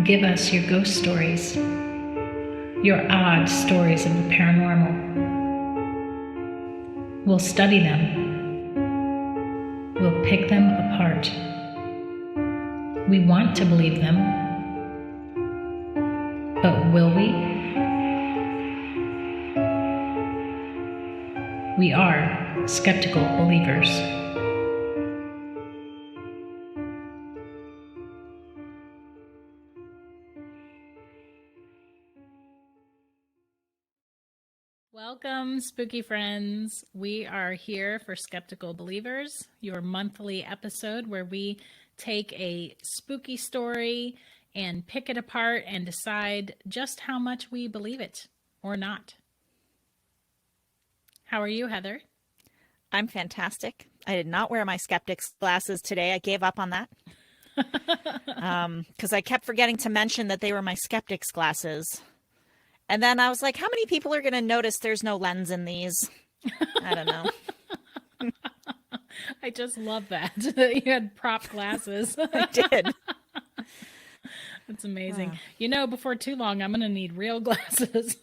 Give us your ghost stories, your odd stories of the paranormal. We'll study them. We'll pick them apart. We want to believe them, but will we? We are skeptical believers. Welcome, spooky friends. We are here for Skeptical Believers, your monthly episode where we take a spooky story and pick it apart and decide just how much we believe it or not. How are you, Heather? I'm fantastic. I did not wear my skeptic's glasses today. I gave up on that because I kept forgetting to mention that they were my skeptic's glasses. And then I was like, how many people are going to notice there's no lens in these? I don't know. I just love that. You had prop glasses. I did. That's amazing. You know, before too long, I'm going to need real glasses.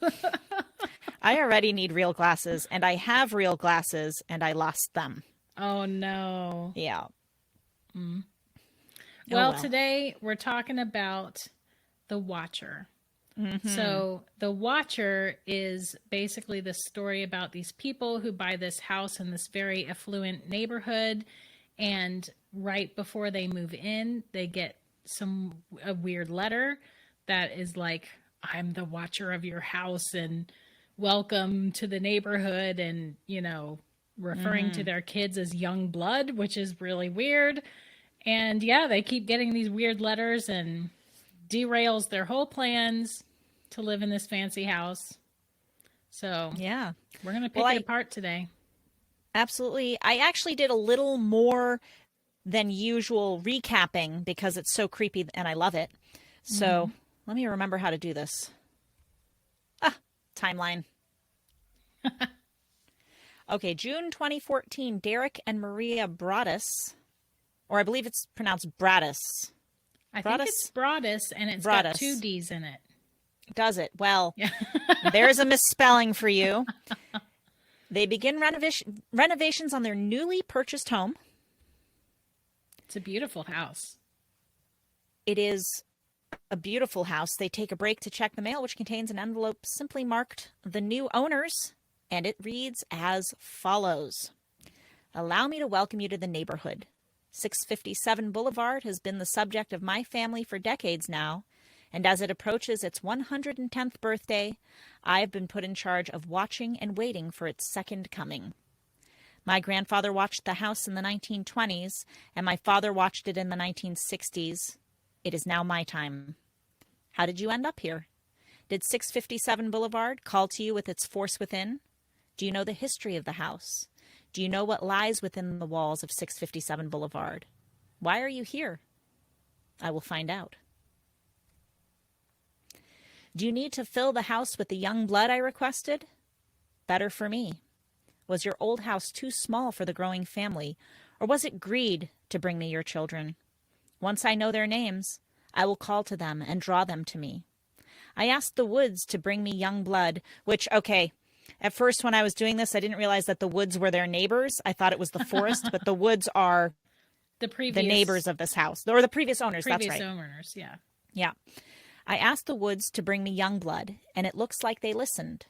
I already need real glasses, and I have real glasses, and I lost them. Oh, no. Yeah. Mm. Well, today we're talking about The Watcher. Mm-hmm. So The Watcher is basically the story about these people who buy this house in this very affluent neighborhood, and right before they move in, they get a weird letter that is like, I'm the watcher of your house and welcome to the neighborhood, and, you know, referring to their kids as young blood, which is really weird. And yeah, they keep getting these weird letters and derails their whole plans to live in this fancy house. So yeah, we're going to pick it apart today. Absolutely. I actually did a little more than usual recapping because it's so creepy and I love it. So let me remember how to do this. Timeline. Okay, June 2014, Derek and Maria Broaddus, or I believe it's pronounced Broaddus. I think it's Broaddus, and it's got two D's in it. Does it? Well, there's a misspelling for you. They begin renovations on their newly purchased home. It's a beautiful house. It is a beautiful house. They take a break to check the mail, which contains an envelope simply marked "The New Owners," and it reads as follows. Allow me to welcome you to the neighborhood. 657 Boulevard has been the subject of my family for decades now, and as it approaches its 110th birthday, I have been put in charge of watching and waiting for its second coming. My grandfather watched the house in the 1920s, and my father watched it in the 1960s. It is now my time. How did you end up here? Did 657 Boulevard call to you with its force within? Do you know the history of the house? Do you know what lies within the walls of 657 Boulevard? Why are you here? I will find out. Do you need to fill the house with the young blood I requested? Better for me. Was your old house too small for the growing family, or was it greed to bring me your children? Once I know their names, I will call to them and draw them to me. I asked the woods to bring me young blood, which, okay, at first when I was doing this, I didn't realize that the woods were their neighbors. I thought it was the forest, but the woods are the neighbors of this house, or the previous owners. That's right. Previous owners, yeah. Yeah. I asked the woods to bring me young blood, and it looks like they listened.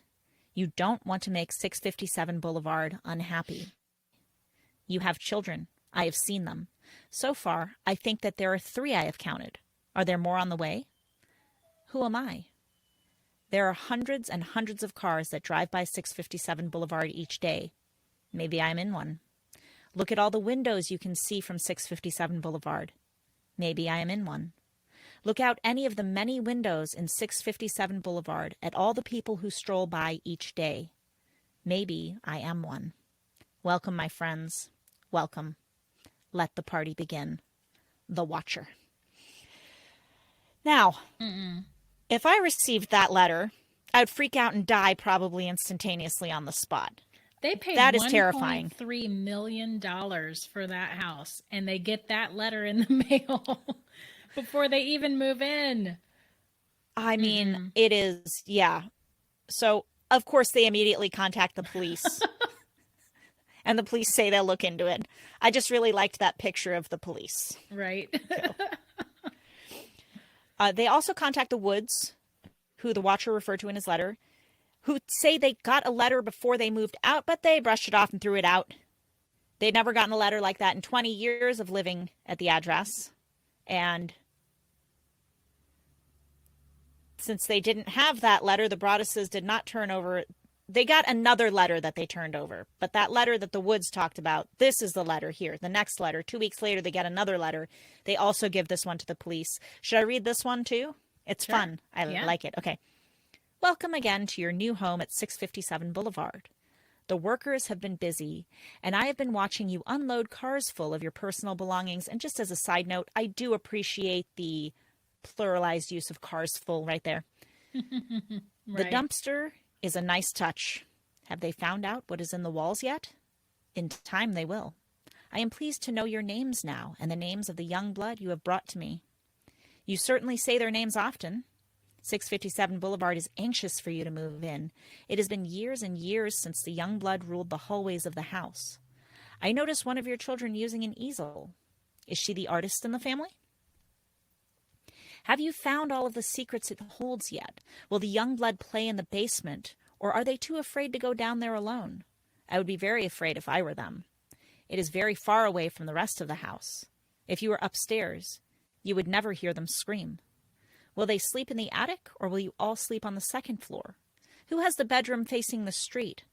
You don't want to make 657 Boulevard unhappy. You have children. I have seen them. So far, I think that there are 3 I have counted. Are there more on the way? Who am I? There are hundreds and hundreds of cars that drive by 657 Boulevard each day. Maybe I'm in one. Look at all the windows you can see from 657 Boulevard. Maybe I am in one. Look out any of the many windows in 657 Boulevard at all the people who stroll by each day. Maybe I am one. Welcome, my friends. Welcome. Let the party begin. The Watcher. Now, if I received that letter, I would freak out and die probably instantaneously on the spot. They paid that is terrifying. $1.3 million for that house, and they get that letter in the mail before they even move in. I mean, it is, yeah. So, of course, they immediately contact the police. And the police say they'll look into it. I just really liked that picture of the police. Right. They also contact the Woods, who the Watcher referred to in his letter, who say they got a letter before they moved out, but they brushed it off and threw it out. They'd never gotten a letter like that in 20 years of living at the address. And since they didn't have that letter, the Broadduses did not turn over. They got another letter that they turned over. But that letter that the Woods talked about, this is the letter here. The next letter. 2 weeks later, they get another letter. They also give this one to the police. Should I read this one too? It's fun. I like it. Okay. Welcome again to your new home at 657 Boulevard. The workers have been busy, and I have been watching you unload cars full of your personal belongings. And just as a side note, I do appreciate the pluralized use of cars full right there. The dumpster is a nice touch. Have they found out what is in the walls yet? In time they will. I am pleased to know your names now and the names of the young blood you have brought to me. You certainly say their names often. 657 Boulevard is anxious for you to move in. It has been years and years since the young blood ruled the hallways of the house. I noticed one of your children using an easel. Is she the artist in the family? Have you found all of the secrets it holds yet? Will the young blood play in the basement, or are they too afraid to go down there alone? I would be very afraid if I were them. It is very far away from the rest of the house. If you were upstairs, you would never hear them scream. Will they sleep in the attic, or will you all sleep on the second floor? Who has the bedroom facing the street?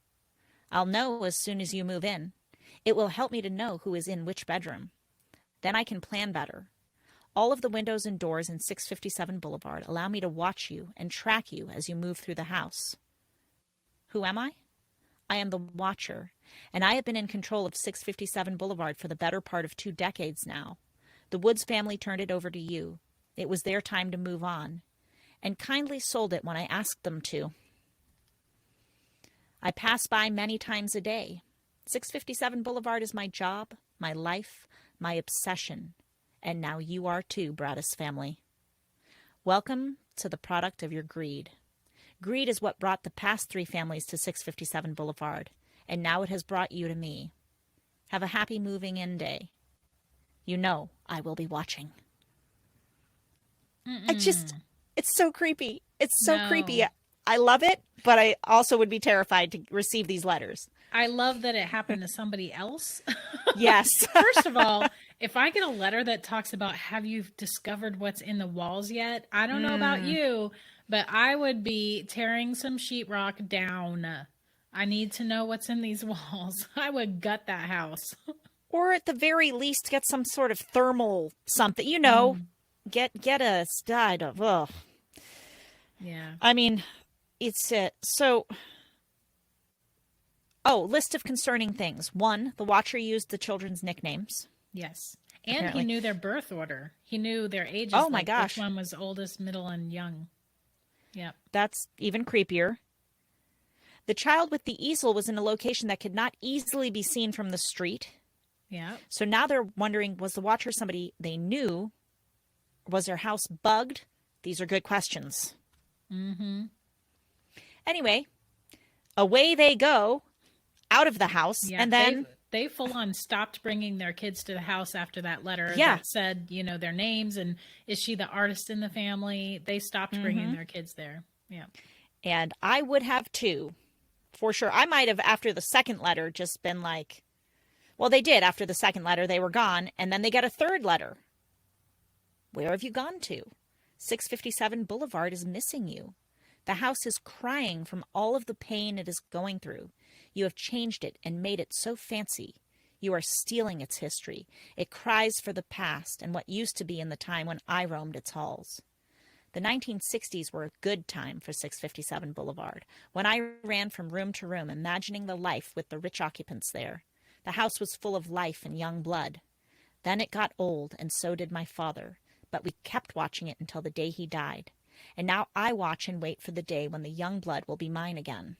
I'll know as soon as you move in. It will help me to know who is in which bedroom. Then I can plan better. All of the windows and doors in 657 Boulevard allow me to watch you and track you as you move through the house. Who am I? I am the Watcher, and I have been in control of 657 Boulevard for the better part of 2 decades now. The Woods family turned it over to you. It was their time to move on, and kindly sold it when I asked them to. I pass by many times a day. 657 Boulevard is my job, my life, my obsession. And now you are too, Broaddus family. Welcome to the product of your greed. Greed is what brought the past 3 families to 657 Boulevard, and now it has brought you to me. Have a happy moving in day. You know I will be watching. It's so creepy. It's so creepy. I love it, but I also would be terrified to receive these letters. I love that it happened to somebody else. Yes. First of all, if I get a letter that talks about, have you discovered what's in the walls yet? I don't know about you, but I would be tearing some sheetrock down. I need to know what's in these walls. I would gut that house. Or at the very least, get some sort of thermal something, get a stud of, ugh. Yeah. I mean, it's so... Oh, list of concerning things. 1, the Watcher used the children's nicknames. Yes. And apparently. He knew their birth order. He knew their ages. Oh, my gosh. Which one was oldest, middle, and young. Yep. That's even creepier. The child with the easel was in a location that could not easily be seen from the street. Yeah. So now they're wondering, was the Watcher somebody they knew? Was their house bugged? These are good questions. Mm-hmm. Anyway, away they go. Out of the house, yeah, and then they full on stopped bringing their kids to the house after that letter that said, their names and is she the artist in the family? They stopped bringing their kids there. Yeah. And I would have too, for sure. I might have, after the second letter, just been like, well, they did. After the second letter, they were gone, and then they got a third letter. Where have you gone to? 657 Boulevard is missing you. The house is crying from all of the pain it is going through. You have changed it and made it so fancy. You are stealing its history. It cries for the past and what used to be in the time when I roamed its halls. The 1960s were a good time for 657 Boulevard, when I ran from room to room, imagining the life with the rich occupants there. The house was full of life and young blood. Then it got old, and so did my father, but we kept watching it until the day he died. And now I watch and wait for the day when the young blood will be mine again.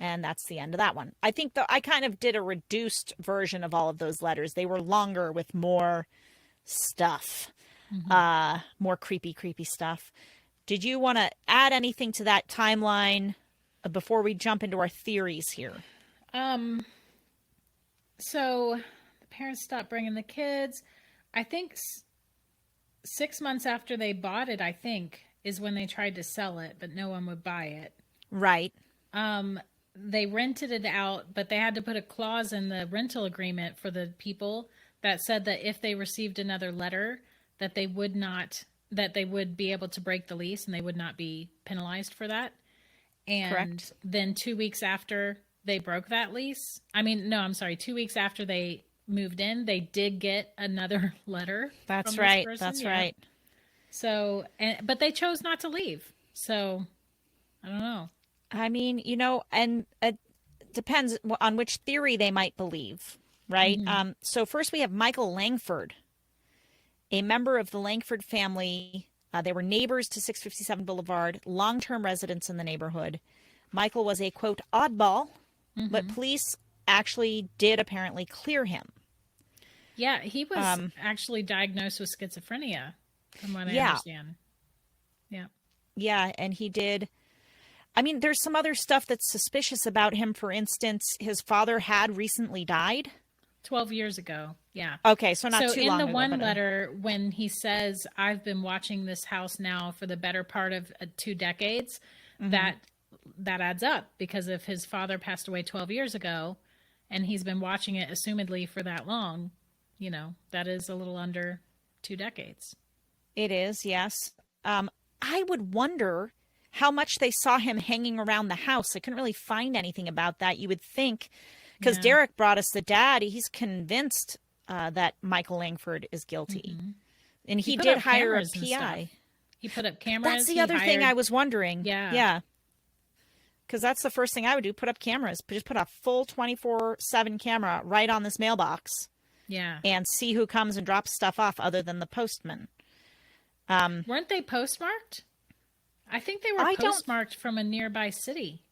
And that's the end of that one. I think I kind of did a reduced version of all of those letters. They were longer with more stuff, more creepy stuff. Did you want to add anything to that timeline before we jump into our theories here? So the parents stopped bringing the kids. I think 6 months after they bought it, I think, is when they tried to sell it, but no one would buy it. Right. They rented it out, but they had to put a clause in the rental agreement for the people that said that if they received another letter, that they would be able to break the lease and they would not be penalized for that. And Correct. then 2 weeks after they broke that lease, 2 weeks after they moved in, they did get another letter. That's from right. this person. That's Yeah. right. So, but they chose not to leave. So, I don't know. I mean, and it depends on which theory they might believe, right? Mm-hmm. So first we have Michael Langford, a member of the Langford family. They were neighbors to 657 Boulevard, long-term residents in the neighborhood. Michael was a, quote, oddball, but police actually did apparently clear him. Yeah, he was actually diagnosed with schizophrenia, from what I understand. Yeah. Yeah, and he did. I mean, there's some other stuff that's suspicious about him. For instance, his father had recently died. 12 years ago. Yeah. Okay, so not too long ago. So in the one letter, when he says, I've been watching this house now for the better part of 2 decades, that adds up, because if his father passed away 12 years ago and he's been watching it assumedly for that long, that is a little under 2 decades. It is, yes. I would wonder how much they saw him hanging around the house. I couldn't really find anything about that. You would think, because Derek brought us the dad, he's convinced that Michael Langford is guilty. And he did hire a PI. He put up cameras. That's the other thing I was wondering. Yeah. Yeah. Because that's the first thing I would do, put up cameras. Just put a full 24/7 camera right on this mailbox. Yeah. And see who comes and drops stuff off other than the postman. Weren't they postmarked? I think they were postmarked from a nearby city.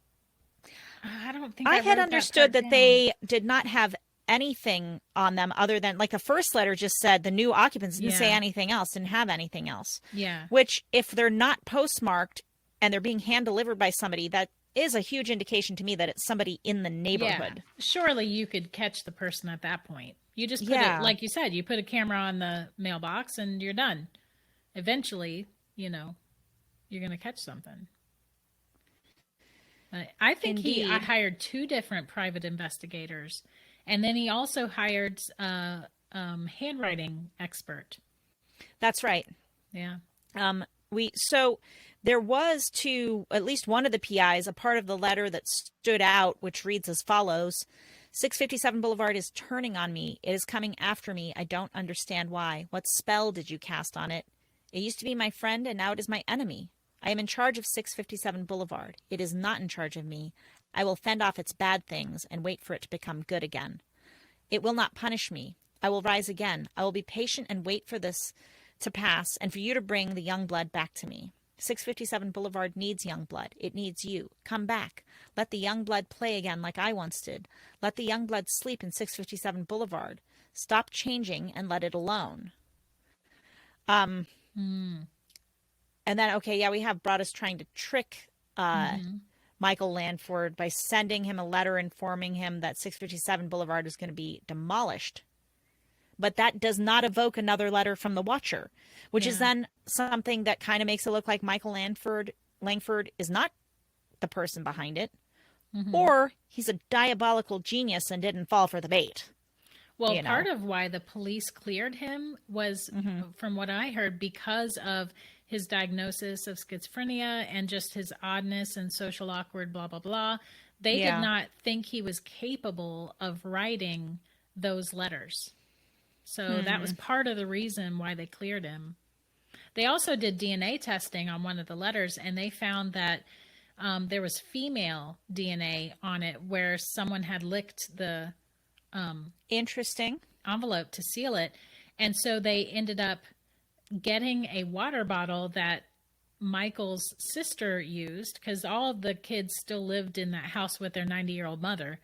I don't think I had understood that down. they did not have anything on them other than, like, the first letter just said the new occupants, didn't say anything else, didn't have anything else. Yeah. Which, if they're not postmarked and they're being hand delivered by somebody, that is a huge indication to me that it's somebody in the neighborhood. Yeah. Surely you could catch the person at that point. You just put it, like you said, you put a camera on the mailbox and you're done. Eventually, you're going to catch something. I think he hired 2 different private investigators, and then he also hired a handwriting expert. That's right. Yeah. So there was, to at least one of the PIs, a part of the letter that stood out, which reads as follows: 657 Boulevard is turning on me. It is coming after me. I don't understand why. What spell did you cast on it? It used to be my friend, and now it is my enemy. I am in charge of 657 Boulevard. It is not in charge of me. I will fend off its bad things and wait for it to become good again. It will not punish me. I will rise again. I will be patient and wait for this to pass and for you to bring the young blood back to me. 657 Boulevard needs young blood. It needs you. Come back. Let the young blood play again like I once did. Let the young blood sleep in 657 Boulevard. Stop changing and let it alone. And then, we have Broadus trying to trick Michael Langford by sending him a letter informing him that 657 Boulevard is going to be demolished. But that does not evoke another letter from the Watcher, which is then something that kind of makes it look like Michael Langford is not the person behind it, or he's a diabolical genius and didn't fall for the bait. Well, part of why the police cleared him was, from what I heard, because of his diagnosis of schizophrenia and just his oddness and social awkward, blah, blah, blah. They did not think he was capable of writing those letters. So that was part of the reason why they cleared him. They also did DNA testing on one of the letters, and they found that there was female DNA on it where someone had licked the interesting envelope to seal it. And so they ended up getting a water bottle that Michael's sister used, because all of the kids still lived in that house with their 90-year-old mother.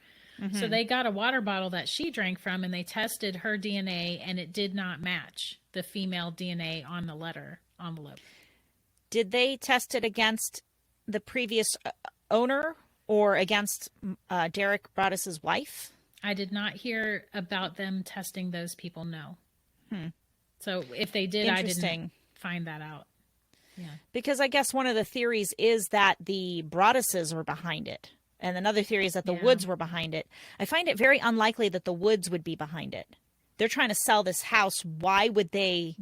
So they got a water bottle that she drank from, and they tested her DNA, and it did not match the female DNA on the letter envelope. Did they test it against the previous owner or against Derek Broaddus's wife? I did not hear about them testing those people, no. So if they did, I didn't find that out. Yeah. Because I guess one of the theories is that the Broadduses were behind it. And another theory is that the Woods were behind it. I find it very unlikely that the Woods would be behind it. They're trying to sell this house. Why would they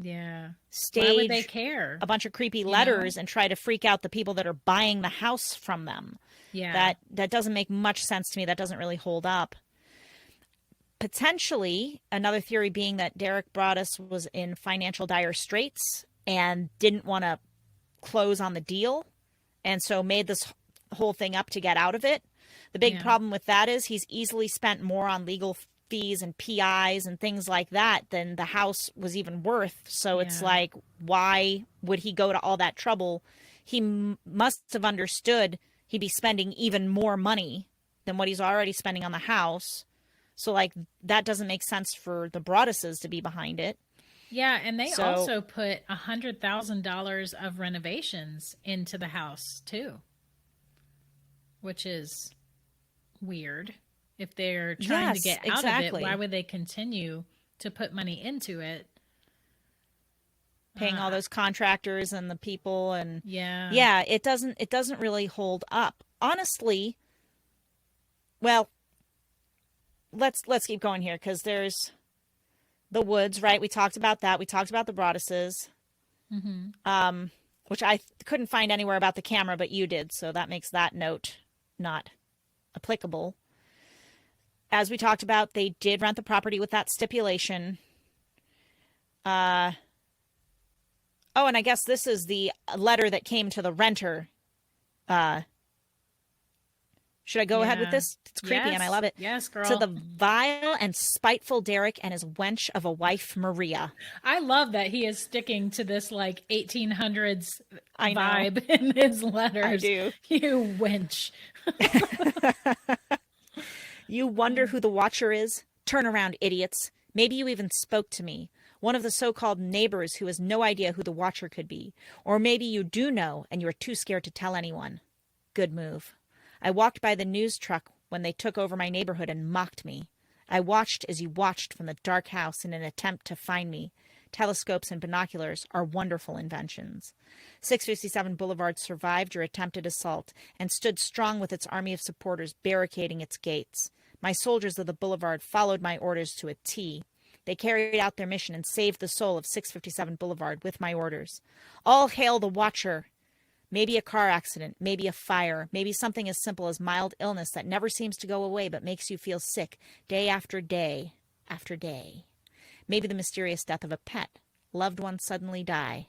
stage Why would they care? a bunch of creepy letters and try to freak out the people that are buying the house from them? Yeah. That doesn't make much sense to me. That doesn't really hold up. Potentially, another theory being that Derek Broaddus was in financial dire straits and didn't want to close on the deal, and so made this whole thing up to get out of it. The big problem with that is he's easily spent more on legal fees and PIs and things like that than the house was even worth. So it's like, why would he go to all that trouble? He must have understood he'd be spending even more money than what he's already spending on the house. So, like, that doesn't make sense for the Broadduses to be behind it. Yeah, and they also put $100,000 of renovations into the house, too. Which is weird. If they're trying to get out of it, why would they continue to put money into it? Paying all those contractors and the people and it doesn't really hold up. Honestly, well, let's keep going here because there's the Woods, right? We talked about that. We talked about the Broadduses, which I couldn't find anywhere about the camera, but you did, so that makes that note not applicable. As we talked about, they did rent the property with that stipulation. Oh, and I guess this is the letter that came to the renter. Should I go ahead with this? It's creepy and I love it. Yes, girl. To the vile and spiteful Derek and his wench of a wife, Maria. I love that he is sticking to this like 1800s vibe in his letters. I do. You wench. You wonder who the watcher is? Turn around, idiots. Maybe you even spoke to me. One of the so-called neighbors who has no idea who the watcher could be. Or maybe you do know and you are too scared to tell anyone. Good move. I walked by the news truck when they took over my neighborhood and mocked me. I watched as you watched from the dark house in an attempt to find me. Telescopes and binoculars are wonderful inventions. 657 Boulevard survived your attempted assault and stood strong with its army of supporters barricading its gates. My soldiers of the boulevard followed my orders to a T. They carried out their mission and saved the soul of 657 Boulevard with my orders. All hail the watcher! Maybe a car accident, maybe a fire, maybe something as simple as mild illness that never seems to go away but makes you feel sick day after day after day. Maybe the mysterious death of a pet. Loved ones suddenly die.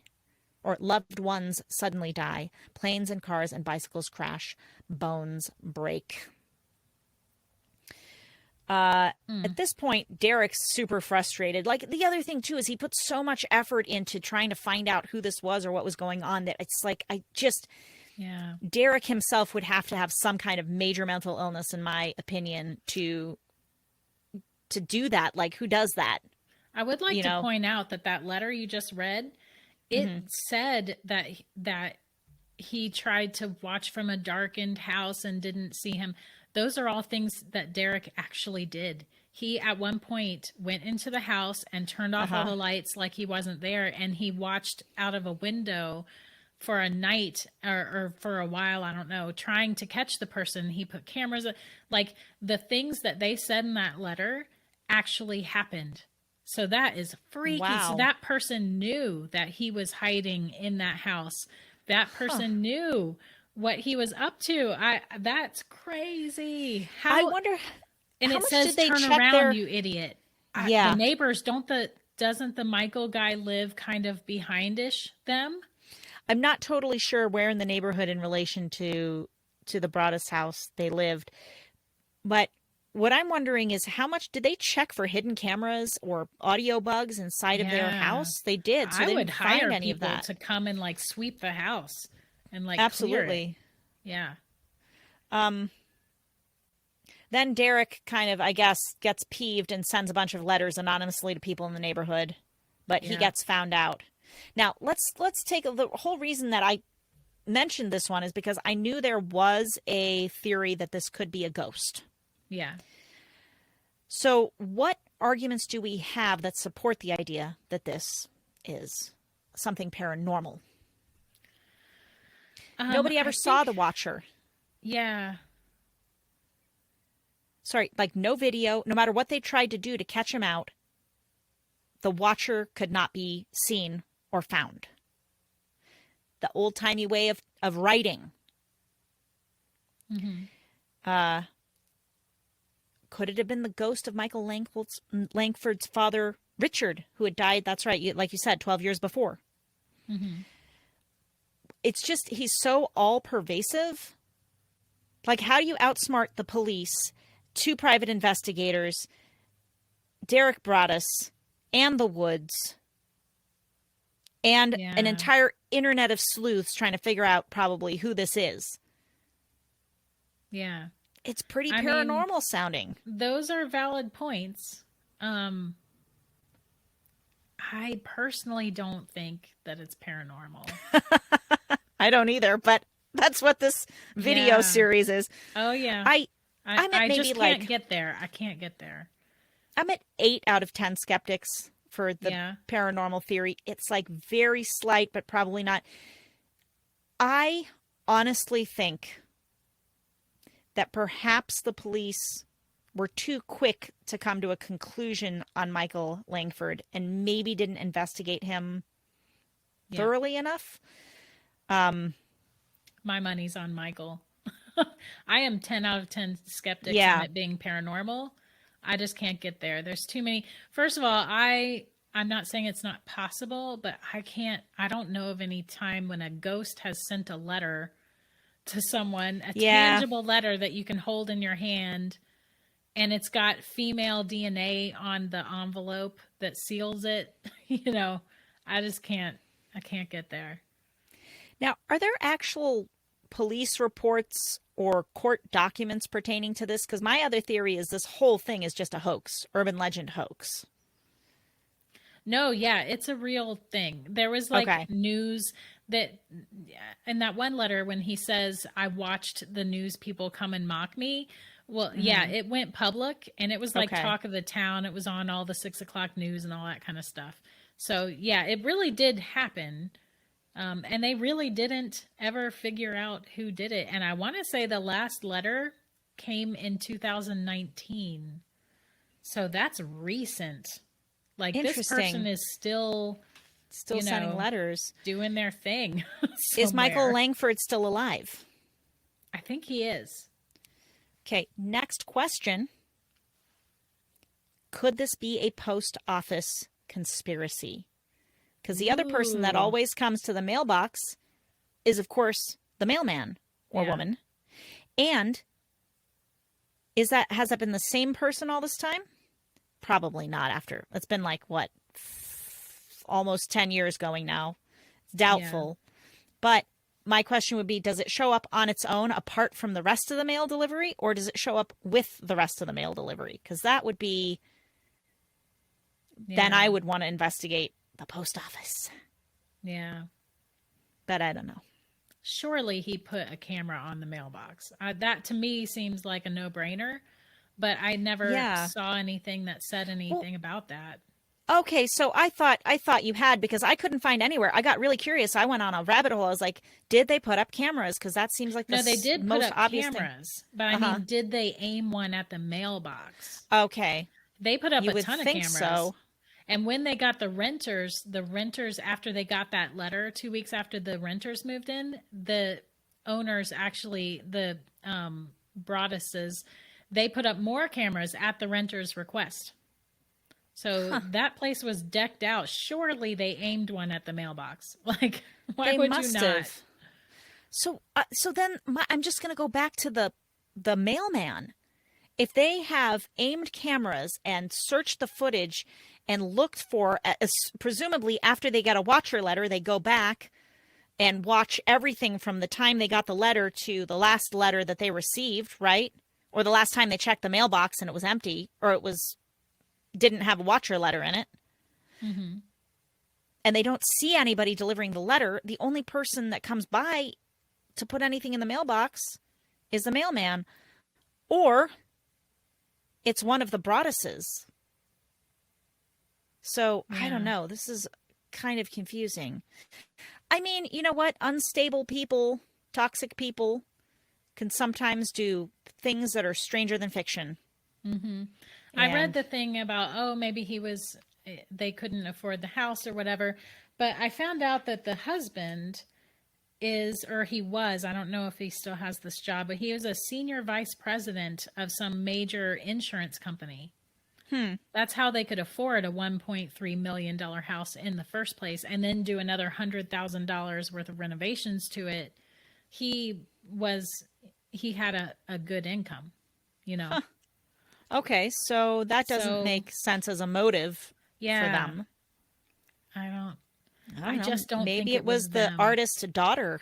Planes and cars and bicycles crash. Bones break. At this point, Derek's super frustrated. Like, the other thing, too, is he put so much effort into trying to find out who this was or what was going on that it's like, Derek himself would have to have some kind of major mental illness, in my opinion, to do that. Like, who does that? I would like to point out that letter you just read, it said that he tried to watch from a darkened house and didn't see him. Those are all things that Derek actually did. He, at one point, went into the house and turned off all the lights like he wasn't there. And he watched out of a window for a night or for a while, I don't know, trying to catch the person. He put cameras, like the things that they said in that letter actually happened. So that is freaky. Wow. So that person knew that he was hiding in that house. That person knew what he was up to. That's crazy. I wonder. And how it much says, did they turn check around, you idiot. Yeah. The neighbors, doesn't the Michael guy live kind of behindish them? I'm not totally sure where in the neighborhood in relation to the Broaddus house they lived. But what I'm wondering is, how much did they check for hidden cameras or audio bugs inside of their house? They did. So I they would didn't hire find any people of that to come and like sweep the house and like absolutely. Clear it. Yeah. Then Derek kind of, I guess, gets peeved and sends a bunch of letters anonymously to people in the neighborhood, but he gets found out. Now, let's take the whole reason that I mentioned this one is because I knew there was a theory that this could be a ghost. Yeah. So what arguments do we have that support the idea that this is something paranormal? Nobody ever saw the Watcher. Yeah. Sorry, like no video, no matter what they tried to do to catch him out, the Watcher could not be seen or found. The old-timey way of writing. Mm-hmm. Could it have been the ghost of Michael Langford's father, Richard, who had died, that's right, like you said, 12 years before? Mm-hmm. It's just, he's so all-pervasive. Like, how do you outsmart the police, 2 private investigators, Derek Broaddus, and the Woods, and an entire internet of sleuths trying to figure out probably who this is? Yeah. It's pretty paranormal sounding. Those are valid points. I personally don't think that it's paranormal. I don't either, but that's what this video series is. Oh, yeah. I just can't get there. I can't get there. I'm at 8 out of 10 skeptics for the paranormal theory. It's like very slight, but probably not. I honestly think that perhaps the police were too quick to come to a conclusion on Michael Langford and maybe didn't investigate him thoroughly enough. My money's on Michael. I am 10 out of 10 skeptics on it being paranormal. I just can't get there. There's too many. First of all, I'm not saying it's not possible, but I don't know of any time when a ghost has sent a letter to someone, a tangible letter that you can hold in your hand, and it's got female DNA on the envelope that seals it. I can't get there. Now, are there actual police reports or court documents pertaining to this? Because my other theory is this whole thing is just a hoax, urban legend hoax. No, it's a real thing. There was news that in that one letter when he says, I watched the news people come and mock me. Well, it went public and it was like talk of the town. It was on all the 6 o'clock news and all that kind of stuff. So it really did happen. And they really didn't ever figure out who did it. And I want to say the last letter came in 2019. So that's recent. Like this person is still sending letters, doing their thing. Is Michael Langford still alive? I think he is. Okay, next question. Could this be a post office conspiracy? Because the other person that always comes to the mailbox is, of course, the mailman or woman. And has that been the same person all this time? Probably not. After it's been almost 10 years going now. It's doubtful. But my question would be, does it show up on its own apart from the rest of the mail delivery, or does it show up with the rest of the mail delivery? Because that would be, then I would want to investigate the post office. Yeah. But I don't know. Surely he put a camera on the mailbox. That to me seems like a no-brainer, but I never saw anything that said anything about that. Okay, so I thought you had, because I couldn't find anywhere. I got really curious. I went on a rabbit hole. I was like, did they put up cameras? Because that seems like the they did most put up obvious cameras, thing. But I mean, did they aim one at the mailbox? Okay, they put up a ton of cameras. So. And when they got the renters after they got that letter 2 weeks after the renters moved in, the owners actually, the Broadduses, they put up more cameras at the renters' request. So that place was decked out. Surely they aimed one at the mailbox. Like, why would you not? So then I'm just going to go back to the mailman. If they have aimed cameras and searched the footage and looked for, presumably after they get a Watcher letter, they go back and watch everything from the time they got the letter to the last letter that they received, right? Or the last time they checked the mailbox and it was empty, or didn't have a Watcher letter in it. Mm-hmm. And they don't see anybody delivering the letter. The only person that comes by to put anything in the mailbox is the mailman, or it's one of the Broadduses. So I don't know. This is kind of confusing. I mean, you know what? Unstable people, toxic people can sometimes do things that are stranger than fiction. Mm-hmm. I read the thing about, maybe they couldn't afford the house or whatever. But I found out that the husband he was, I don't know if he still has this job, but he was a senior vice president of some major insurance company. That's how they could afford a $1.3 million house in the first place, and then do another $100,000 worth of renovations to it. He had a good income, you know. Okay, so that doesn't make sense as a motive for them. I just don't Maybe think it was the artist's daughter.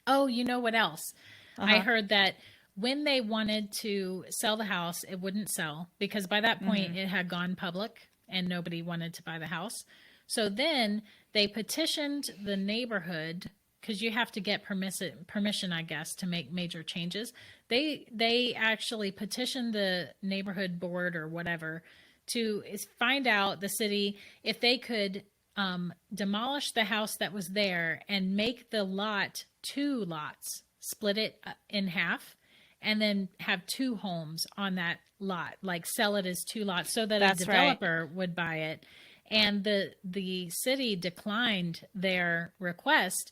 Oh, you know what else? I heard that when they wanted to sell the house, it wouldn't sell because by that point it had gone public and nobody wanted to buy the house. So then they petitioned the neighborhood, because you have to get permission, I guess, to make major changes. They actually petitioned the neighborhood board or whatever to find out, the city, if they could demolish the house that was there and make the lot 2 lots, split it in half, and then have 2 homes on that lot, like sell it as 2 lots so that a developer would buy it. And the city declined their request,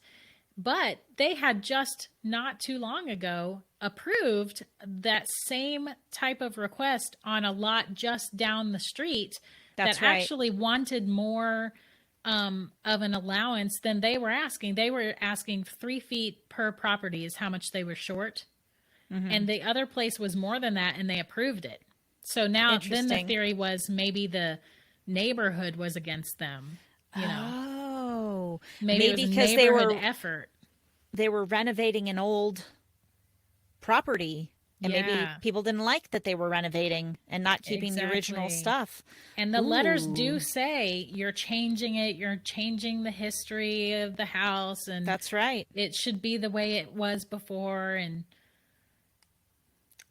but they had just not too long ago approved that same type of request on a lot just down the street that actually wanted more of an allowance than they were asking. They were asking 3 feet per property is how much they were short. And the other place was more than that, and they approved it. So now then the theory was maybe the neighborhood was against them. You know? Oh, maybe it was because effort. They were renovating an old property, and maybe people didn't like that they were renovating and not keeping the original stuff. And the letters do say you're changing it, you're changing the history of the house, and that's right. It should be the way it was before, and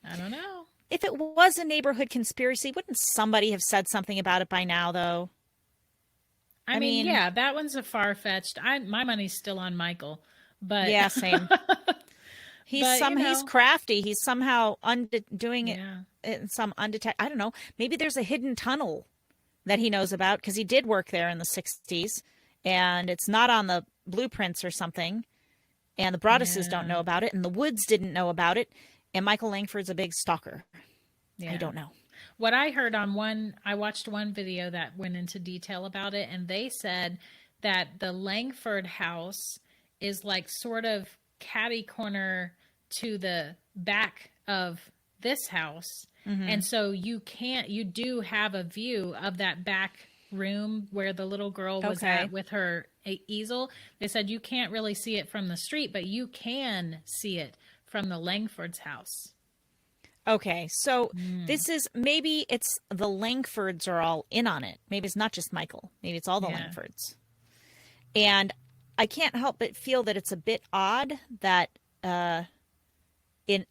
I don't know. If it was a neighborhood conspiracy, wouldn't somebody have said something about it by now, though? I mean, yeah, that one's a far-fetched. My money's still on Michael, but yeah, same. He's crafty. He's somehow doing it in some undetected. I don't know. Maybe there's a hidden tunnel that he knows about because he did work there in the 60s, and it's not on the blueprints or something. And the Broadduses don't know about it, and the Woods didn't know about it. And Michael Langford's a big stalker. Yeah. I don't know. What I heard I watched one video that went into detail about it, and they said that the Langford house is like sort of catty corner to the back of this house. And so you do have a view of that back room where the little girl was at with her easel. They said you can't really see it from the street, but you can see it from the Langford's house. Okay, so this is, maybe it's the Langfords are all in on it. Maybe it's not just Michael. Maybe it's all the Langfords. And I can't help but feel that it's a bit odd that at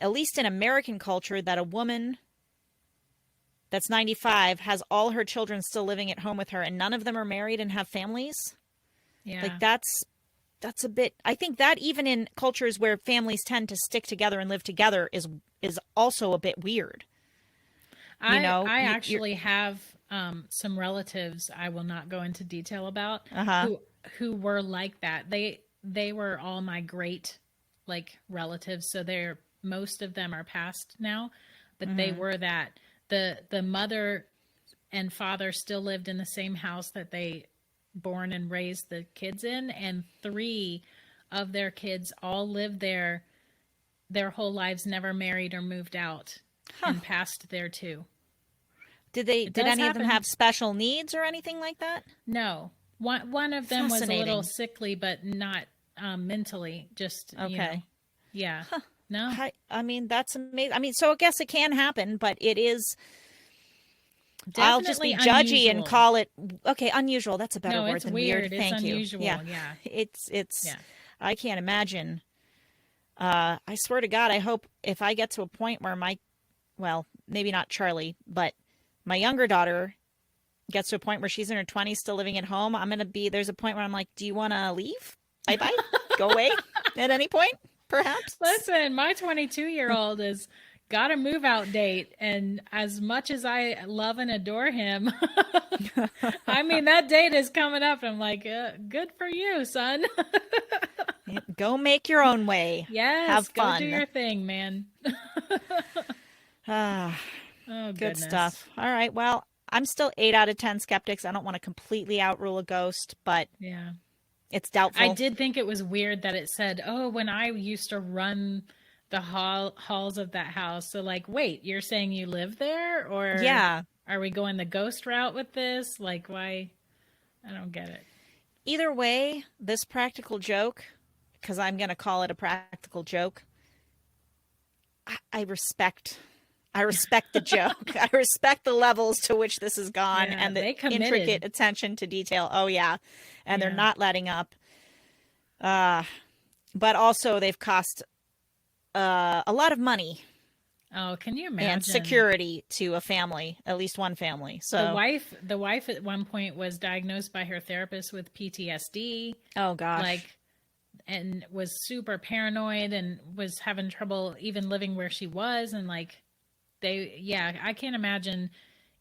least in American culture, that a woman that's 95 has all her children still living at home with her, and none of them are married and have families. Yeah. Like that's a bit, I think that even in cultures where families tend to stick together and live together is also a bit weird. I actually have some relatives I will not go into detail about who were like that. They were all my great relatives, so most of them are passed now, but they were that. The mother and father still lived in the same house that they born and raised the kids in, and 3 of their kids all lived there their whole lives, never married or moved out, and passed there too. Did any of them have special needs or anything like that? No. One of them was a little sickly, but not mentally, just yeah. Huh. No. I mean, that's amazing. I mean, so I guess it can happen, but it is definitely I'll just be judgy unusual. And call it unusual. That's a better word than weird. Thank you. Unusual. Yeah. It's I can't imagine I swear to God, I hope if I get to a point where well, maybe not Charlie, but my younger daughter gets to a point where she's in her 20s still living at home, there's a point where I'm like, do you want to leave? Bye-bye? Go away at any point, perhaps? Listen, my 22-year-old has got a move-out date, and as much as I love and adore him, I mean, that date is coming up, and I'm like, good for you, son. Go make your own way. Yes, have fun. Go do your thing, man. Oh, good goodness. Stuff. All right, well, I'm still 8 out of 10 skeptics. I don't want to completely outrule a ghost, but yeah, it's doubtful. I did think it was weird that it said, oh, when I used to run the halls of that house. So like, wait, you're saying you live there? Or yeah, are we going the ghost route with this? Like, why? I don't get it. Either way, this practical joke, because I'm going to call it a practical joke, I respect the joke. I respect the levels to which this has gone and the intricate attention to detail. Oh, yeah. And they're not letting up. But also they've cost a lot of money. Oh, can you imagine? And security to a family, at least one family. So the wife at one point was diagnosed by her therapist with PTSD. Oh, gosh. And was super paranoid and was having trouble even living where she was. And I can't imagine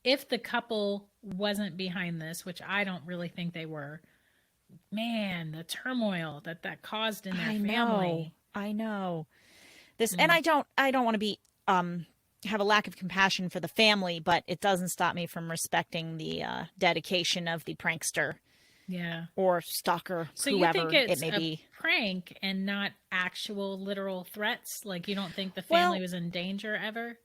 if the couple wasn't behind this, which I don't really think they were. Man, the turmoil that caused in their family. I know. This, and I don't want to be have a lack of compassion for the family, but it doesn't stop me from respecting the dedication of the prankster. Yeah. Or stalker, so whoever you think it's it may be. Prank and not actual literal threats? Like, you don't think the family was in danger ever?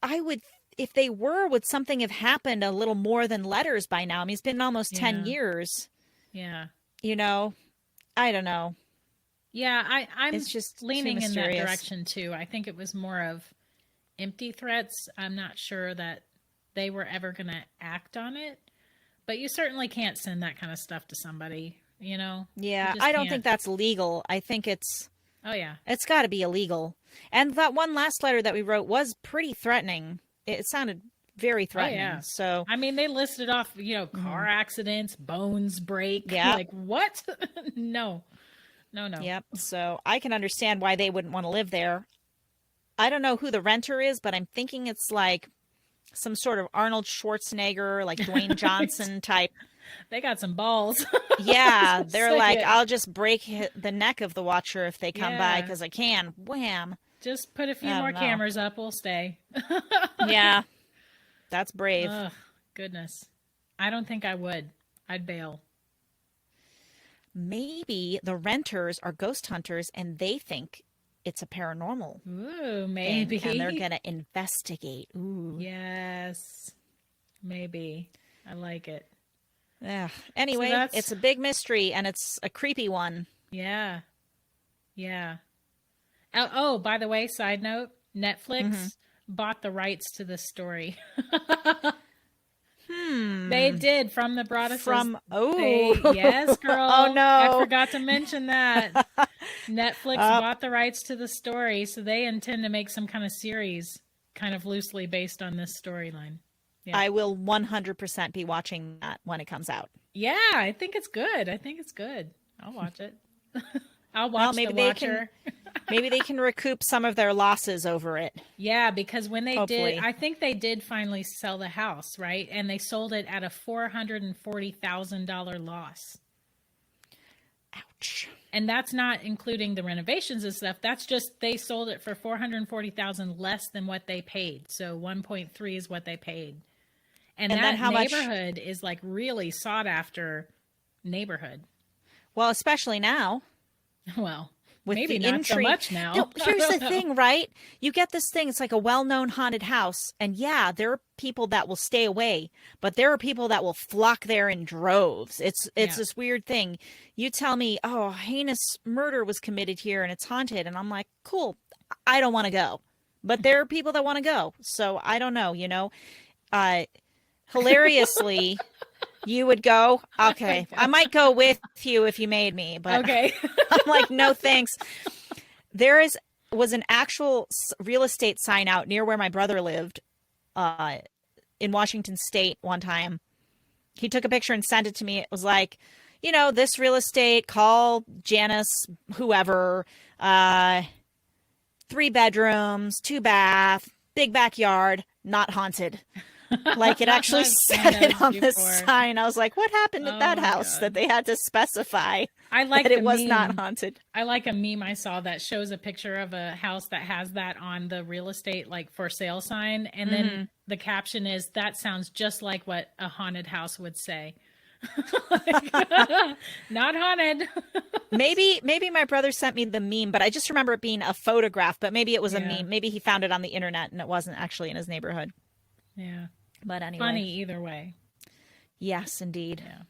I would, if they were, would something have happened a little more than letters by now? I mean, it's been almost 10 years. Yeah. You know, I don't know. Yeah, I'm it's just leaning in that direction too. I think it was more of empty threats. I'm not sure that they were ever going to act on it. But you certainly can't send that kind of stuff to somebody, you know? Yeah, I don't think that's legal. I think it's... Oh, yeah. It's got to be illegal. And that one last letter that we wrote was pretty threatening. It sounded very threatening. Oh, yeah. So, I mean, they listed off, car accidents, bones break. Yeah. Like, what? No. Yep. So I can understand why they wouldn't want to live there. I don't know who the renter is, but I'm thinking it's like some sort of Arnold Schwarzenegger, like Dwayne Johnson type. They got some balls. Yeah, they're like, I'll just break the neck of the watcher if they come by because I can. Wham. Just put a few more cameras up. We'll stay. Yeah, that's brave. Ugh, goodness. I don't think I would. I'd bail. Maybe the renters are ghost hunters and they think it's a paranormal. Ooh, maybe. And they're going to investigate. Ooh. Yes. Maybe. I like it. Yeah. Anyway, so it's a big mystery and it's a creepy one. Yeah. Yeah. Oh, by the way, side note, Netflix bought the rights to this story. They did from the broadest. Yes, girl. Oh no, I forgot to mention that. Netflix bought the rights to the story, so they intend to make some kind of series, kind of loosely based on this storyline. Yeah. I will 100% be watching that when it comes out. Yeah, I think it's good. I'll watch it. I'll watch The Watcher. Maybe they can recoup some of their losses over it. Yeah, because when they did, I think they did finally sell the house, right? And they sold it at a $440,000 loss. Ouch. And that's not including the renovations and stuff. That's just they sold it for $440,000 less than what they paid. So 1.3 is what they paid. And that neighborhood is like really sought after neighborhood. Well, especially now. Well, maybe not so much now. No, here's the thing, right? You get this thing, it's like a well-known haunted house. And yeah, there are people that will stay away, but there are people that will flock there in droves. It's this weird thing. You tell me, oh, a heinous murder was committed here and it's haunted. And I'm like, cool, I don't want to go. But there are people that want to go. So I don't know, hilariously... You would go? Okay. I might go with you if you made me, but okay. I'm like, no, thanks. was an actual real estate sign out near where my brother lived in Washington State one time. He took a picture and sent it to me. It was like, this real estate, call Janice, whoever, 3 bedrooms, 2 bath, big backyard, not haunted. Like, it actually said it on the sign. I was like, what happened at that house that they had to specify that it was not haunted? I like a meme I saw that shows a picture of a house that has that on the real estate, like, for sale sign. And then the caption is, that sounds just like what a haunted house would say. Like, not haunted. Maybe my brother sent me the meme, but I just remember it being a photograph, but maybe it was a meme. Maybe he found it on the internet and it wasn't actually in his neighborhood. Yeah. But anyway. Funny either way. Yes, indeed. Yeah.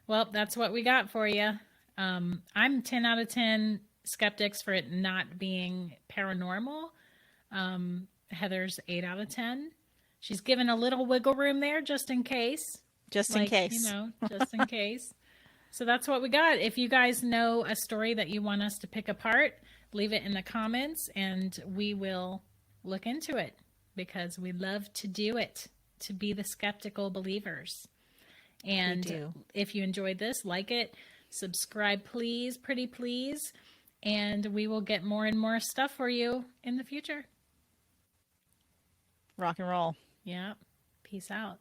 Well, that's what we got for you. I'm 10 out of 10 skeptics for it not being paranormal. Heather's 8 out of 10. She's given a little wiggle room there just in case. Just in case. Just in case. So that's what we got. If you guys know a story that you want us to pick apart, leave it in the comments and we will look into it. Because we love to do it, to be the skeptical believers. And if you enjoyed this, like it, subscribe, please, pretty please. And we will get more and more stuff for you in the future. Rock and roll. Yeah. Peace out.